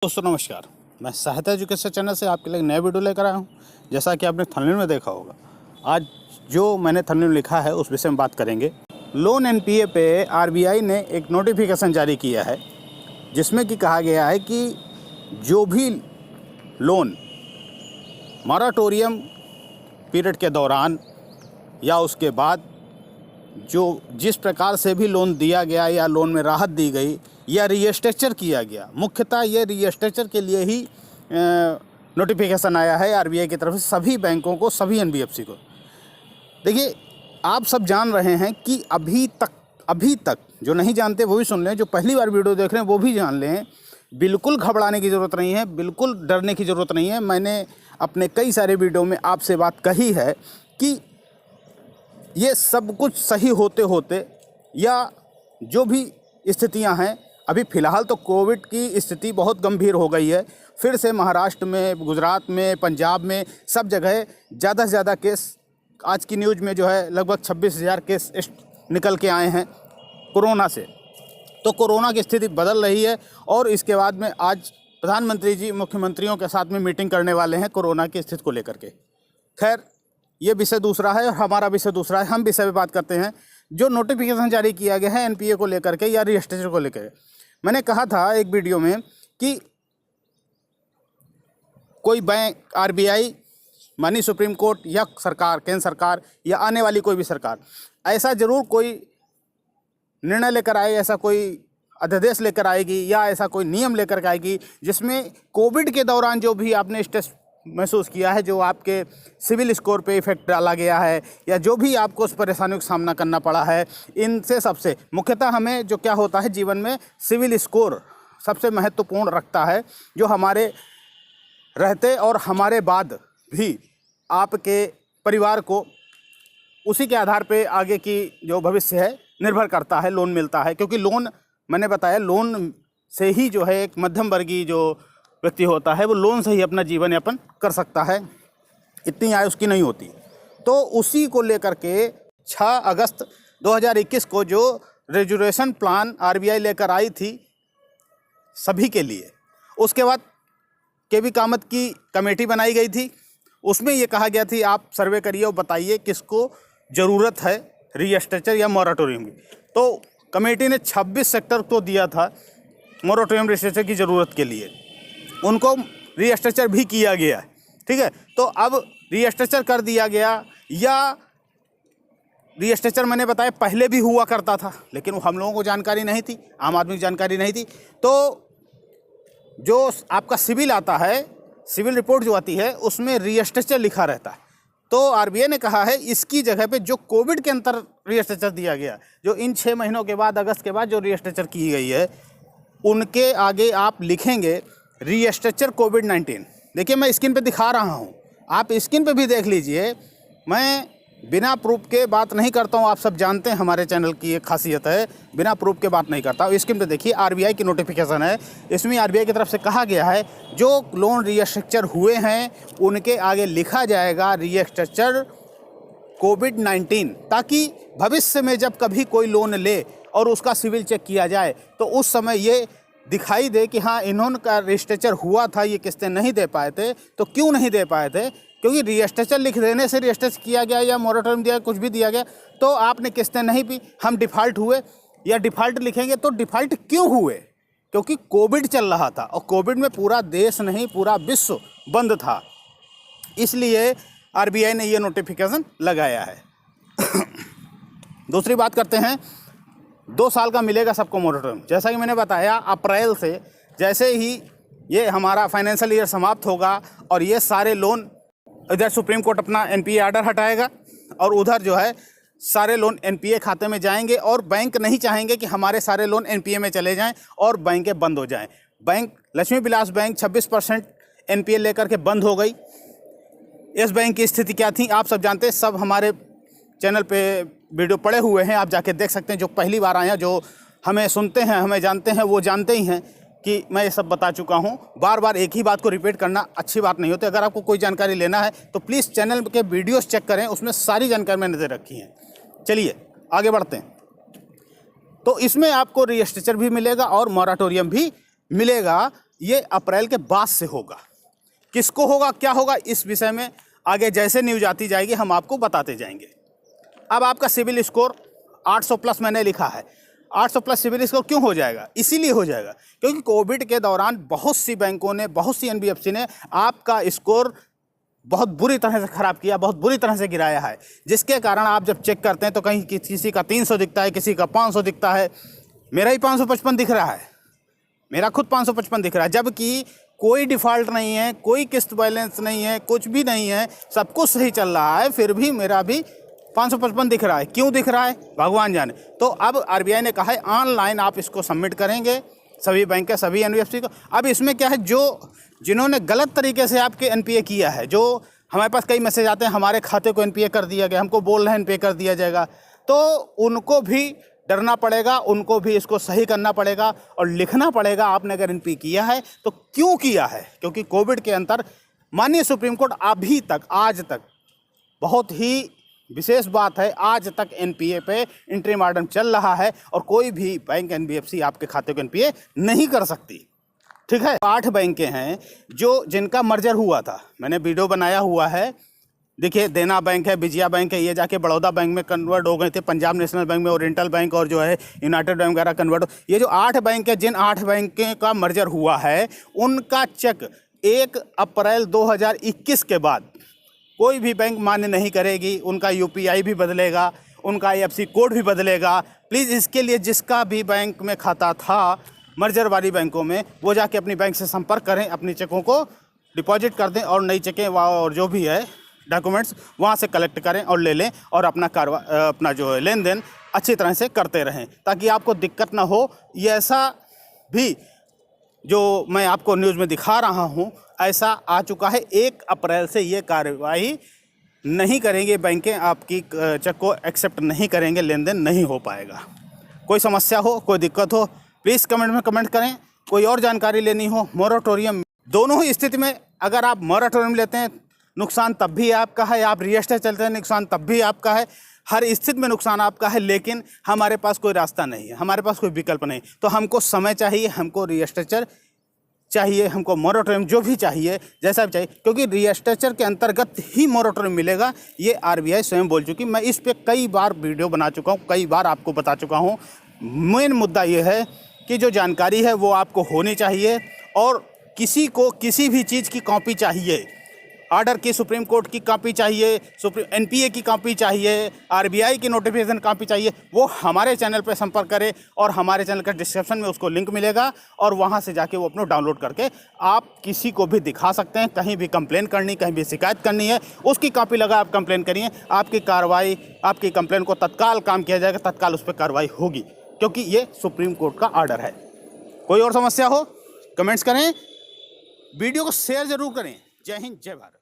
दोस्तों नमस्कार, मैं सहायता एजुकेशन चैनल से आपके लिए नया वीडियो लेकर आया हूँ। जैसा कि आपने थंबनेल में देखा होगा, आज जो मैंने थंबनेल में लिखा है उस विषय में बात करेंगे। लोन एनपीए पे आरबीआई ने एक नोटिफिकेशन जारी किया है, जिसमें कि कहा गया है कि जो भी लोन मॉरेटोरियम पीरियड के दौरान या उसके बाद जो जिस प्रकार से भी लोन दिया गया या लोन में राहत दी गई या रीस्ट्रक्चर किया गया, मुख्यतः ये रीस्ट्रक्चर के लिए ही नोटिफिकेशन आया है आरबीआई की तरफ से सभी बैंकों को, सभी एनबीएफसी को। देखिए, आप सब जान रहे हैं कि अभी तक जो नहीं जानते वो भी सुन लें, जो पहली बार वीडियो देख रहे हैं वो भी जान लें, बिल्कुल घबराने की ज़रूरत नहीं है, बिल्कुल डरने की ज़रूरत नहीं है। मैंने अपने कई सारे वीडियो में आपसे बात कही है कि ये सब कुछ सही होते होते या जो भी स्थितियां हैं, अभी फ़िलहाल तो कोविड की स्थिति बहुत गंभीर हो गई है। फिर से महाराष्ट्र में, गुजरात में, पंजाब में, सब जगह ज़्यादा से ज़्यादा केस, आज की न्यूज़ में जो है लगभग 26,000 केस निकल के आए हैं कोरोना से। तो कोरोना की स्थिति बदल रही है और इसके बाद में आज प्रधानमंत्री जी मुख्यमंत्रियों के साथ में मीटिंग करने वाले हैं कोरोना की स्थिति को लेकर के। खैर, ये विषय दूसरा है और हमारा विषय दूसरा है। हम विषय पे बात करते हैं जो नोटिफिकेशन जारी किया गया है एनपीए को लेकर के या रीस्ट्रक्चर को लेकर। मैंने कहा था एक वीडियो में कि कोई बैंक, आरबीआई, माननीय सुप्रीम कोर्ट या सरकार, केंद्र सरकार या आने वाली कोई भी सरकार ऐसा ज़रूर कोई निर्णय लेकर आए, ऐसा कोई अध्यादेश लेकर आएगी या ऐसा कोई नियम लेकर आएगी जिसमें कोविड के दौरान जो भी आपने स्ट्रेस महसूस किया है, जो आपके सिविल स्कोर पे इफ़ेक्ट डाला गया है या जो भी आपको उस परेशानियों का सामना करना पड़ा है, इनसे सबसे मुख्यतः हमें जो क्या होता है जीवन में, सिविल स्कोर सबसे महत्वपूर्ण रखता है, जो हमारे रहते और हमारे बाद भी आपके परिवार को उसी के आधार पे आगे की जो भविष्य है निर्भर करता है, लोन मिलता है। क्योंकि लोन, मैंने बताया, लोन से ही जो है एक मध्यम वर्गीय जो व्यक्ति होता है वो लोन से ही अपना जीवन यापन कर सकता है, इतनी आय उसकी नहीं होती। तो उसी को लेकर के 6 अगस्त 2021 को जो रेजुलेशन प्लान आरबीआई लेकर आई थी सभी के लिए, उसके बाद केवी कामत की कमेटी बनाई गई थी। उसमें ये कहा गया थी आप सर्वे करिए और बताइए किसको ज़रूरत है रीस्ट्रक्चर या मॉरेटोरियम की। तो कमेटी ने 26 सेक्टर को दिया था मॉरेटोरियम रीस्ट्रक्चर की ज़रूरत के लिए, उनको रीस्ट्रक्चर भी किया गया है। ठीक है, तो अब रीस्ट्रक्चर कर दिया गया या रीस्ट्रक्चर मैंने बताया पहले भी हुआ करता था, लेकिन हम लोगों को जानकारी नहीं थी, आम आदमी की जानकारी नहीं थी। तो जो आपका सिविल आता है, सिविल रिपोर्ट जो आती है उसमें रीस्ट्रक्चर लिखा रहता है। तो आरबीआई ने कहा है इसकी जगह पे जो कोविड के अंतर रीस्ट्रक्चर दिया गया, जो इन 6 महीनों के बाद, अगस्त के बाद जो रीस्ट्रक्चर की गई है, उनके आगे आप लिखेंगे रीस्ट्रक्चर कोविड-19। देखिए, मैं स्क्रीन पे दिखा रहा हूँ, आप स्क्रीन पे भी देख लीजिए। मैं बिना प्रूफ के बात नहीं करता हूँ, आप सब जानते हैं हमारे चैनल की एक खासियत है, बिना प्रूफ के बात नहीं करता हूँ। स्क्रीन पे देखिए, आरबीआई की नोटिफिकेशन है, इसमें आरबीआई की तरफ से कहा गया है जो लोन रीस्ट्रक्चर हुए हैं उनके आगे लिखा जाएगा रीस्ट्रक्चर कोविड-19, ताकि भविष्य में जब कभी कोई लोन ले और उसका सिविल चेक किया जाए तो उस समय ये दिखाई दे कि हाँ, इन्होंने का रीस्ट्रक्चर हुआ था, ये किस्तें नहीं दे पाए थे। तो क्यों नहीं दे पाए थे? क्योंकि रीस्ट्रक्चर लिख देने से रीस्ट्रक्चर किया गया या मॉरेटोरियम दिया, कुछ भी दिया गया, तो आपने किस्तें नहीं पी, हम डिफ़ॉल्ट हुए या डिफ़ॉल्ट लिखेंगे। तो डिफ़ॉल्ट क्यों हुए? क्योंकि कोविड चल रहा था और कोविड में पूरा देश नहीं, पूरा विश्व बंद था, इसलिए आरबीआई ने ये नोटिफिकेशन लगाया है। दूसरी बात करते हैं, 2 साल का मिलेगा सबको मॉरेटोरियम। जैसा कि मैंने बताया, अप्रैल से जैसे ही ये हमारा फाइनेंशियल ईयर समाप्त होगा और ये सारे लोन, इधर सुप्रीम कोर्ट अपना एनपीए ऑर्डर हटाएगा और उधर जो है सारे लोन एनपीए खाते में जाएंगे और बैंक नहीं चाहेंगे कि हमारे सारे लोन एनपीए में चले जाएं और बैंकें बंद हो जाएं। Bank, Lakshmi Vilas bank 26% NPA लेकर के बंद हो गई। इस बैंक की स्थिति क्या थी आप सब जानते हैं, सब हमारे चैनल पे वीडियो पड़े हुए हैं, आप जाके देख सकते हैं। जो पहली बार आए हैं, जो हमें सुनते हैं, हमें जानते हैं, वो जानते ही हैं कि मैं ये सब बता चुका हूँ। बार बार एक ही बात को रिपीट करना अच्छी बात नहीं होती। अगर आपको कोई जानकारी लेना है तो प्लीज़ चैनल के वीडियोस चेक करें, उसमें सारी जानकारी मैंने दे रखी है। चलिए आगे बढ़ते हैं। तो इसमें आपको रीस्ट्रक्चर भी मिलेगा और मॉरेटोरियम भी मिलेगा ये अप्रैल के बाद से होगा। किसको होगा, क्या होगा, इस विषय में आगे जैसे न्यूज आती जाएगी हम आपको बताते जाएंगे। अब आपका सिविल स्कोर 800 प्लस मैंने लिखा है। 800 प्लस सिविल स्कोर क्यों हो जाएगा? इसीलिए हो जाएगा क्योंकि कोविड के दौरान बहुत सी बैंकों ने, बहुत सी एनबीएफसी ने आपका स्कोर बहुत बुरी तरह से ख़राब किया, बहुत बुरी तरह से गिराया है, जिसके कारण आप जब चेक करते हैं तो कहीं किसी का 300 दिखता है, किसी का 500 दिखता है। मेरा ही 555 दिख रहा है, मेरा खुद 555 दिख रहा है, जबकि कोई डिफ़ॉल्ट नहीं है, कोई किस्त बैलेंस नहीं है, कुछ भी नहीं है, सब कुछ सही चल रहा है, फिर भी मेरा भी 555 दिख रहा है। क्यों दिख रहा है भगवान जाने। तो अब आरबीआई ने कहा है ऑनलाइन आप इसको सबमिट करेंगे, सभी बैंक के सभी एनबीएफसी को। अब इसमें क्या है, जो जिन्होंने गलत तरीके से आपके एनपीए किया है, जो हमारे पास कई मैसेज आते हैं हमारे खाते को एनपीए कर दिया गया, हमको बोल रहे हैं एनपीए कर दिया जाएगा, तो उनको भी डरना पड़ेगा, उनको भी इसको सही करना पड़ेगा और लिखना पड़ेगा आपने अगर एनपीए किया है तो क्यों किया है। क्योंकि कोविड के अंतर माननीय सुप्रीम कोर्ट अभी तक, आज तक, बहुत ही विशेष बात है, आज तक एनपीए पे इंटरिम ऑर्डर चल रहा है और कोई भी बैंक एनबीएफसी आपके खाते को एनपीए नहीं कर सकती। ठीक है, 8 बैंकें हैं जो जिनका मर्जर हुआ था, मैंने वीडियो बनाया हुआ है। देखिए, देना बैंक है, विजया बैंक है, ये जाके बड़ौदा बैंक में कन्वर्ट हो गए थे, पंजाब नेशनल बैंक में, ओरिएंटल बैंक और जो है यूनाइटेड बैंक वगैरह कन्वर्ट। ये जो 8 बैंक है, जिन 8 बैंकों का मर्जर हुआ है, उनका चेक 1 अप्रैल 2021 के बाद कोई भी बैंक मान्य नहीं करेगी। उनका यूपीआई भी बदलेगा, उनका आईएफएससी कोड भी बदलेगा। प्लीज़ इसके लिए जिसका भी बैंक में खाता था मर्जर वाली बैंकों में, वो जाके अपनी बैंक से संपर्क करें, अपनी चेकों को डिपॉजिट कर दें और नई चेकें और जो भी है डॉक्यूमेंट्स वहाँ से कलेक्ट करें और ले लें और अपना जो है लेन देन अच्छी तरह से करते रहें, ताकि आपको दिक्कत ना हो। ये ऐसा भी जो मैं आपको न्यूज़ में दिखा रहा हूँ, ऐसा आ चुका है। 1 अप्रैल से ये कार्रवाई नहीं करेंगे बैंकें, आपकी चेक को एक्सेप्ट नहीं करेंगे, लेन देन नहीं हो पाएगा। कोई समस्या हो, कोई दिक्कत हो, प्लीज़ कमेंट में कमेंट करें। कोई और जानकारी लेनी हो, मोरेटोरियम, दोनों ही स्थिति में अगर आप मोरेटोरियम लेते हैं नुकसान तब भी आपका है, आप रीएस्टर चलते हैं नुकसान तब भी आपका है, हर स्थिति में नुकसान आपका है। लेकिन हमारे पास कोई रास्ता नहीं है, हमारे पास कोई विकल्प नहीं। तो हमको समय चाहिए, हमको रीस्ट्रक्चर चाहिए, हमको मोरेटोरियम जो भी चाहिए, जैसा भी चाहिए, क्योंकि रीस्ट्रक्चर के अंतर्गत ही मोरेटोरियम मिलेगा। ये आरबीआई स्वयं बोल चुकी। मैं इस पर कई बार वीडियो बना चुका हूँ, कई बार आपको बता चुका हूँ। मेन मुद्दा ये है कि जो जानकारी है वो आपको होनी चाहिए और किसी को किसी भी चीज़ की कॉपी चाहिए, ऑर्डर की सुप्रीम कोर्ट की कॉपी चाहिए, एनपीए की कॉपी चाहिए, आरबीआई की नोटिफिकेशन कॉपी चाहिए, वो हमारे चैनल पर संपर्क करें और हमारे चैनल का डिस्क्रिप्शन में उसको लिंक मिलेगा और वहाँ से जाके वो अपना डाउनलोड करके आप किसी को भी दिखा सकते हैं। कहीं भी कंप्लेन करनी, कहीं भी शिकायत करनी है, उसकी कॉपी लगा आप कंप्लेन करिए, आपकी कार्रवाई, आपकी कंप्लेन को तत्काल काम किया जाएगा, तत्काल उस पर कार्रवाई होगी, क्योंकि ये सुप्रीम कोर्ट का ऑर्डर है। कोई और समस्या हो कमेंट्स करें, वीडियो को शेयर ज़रूर करें। जय हिंद, जय भारत।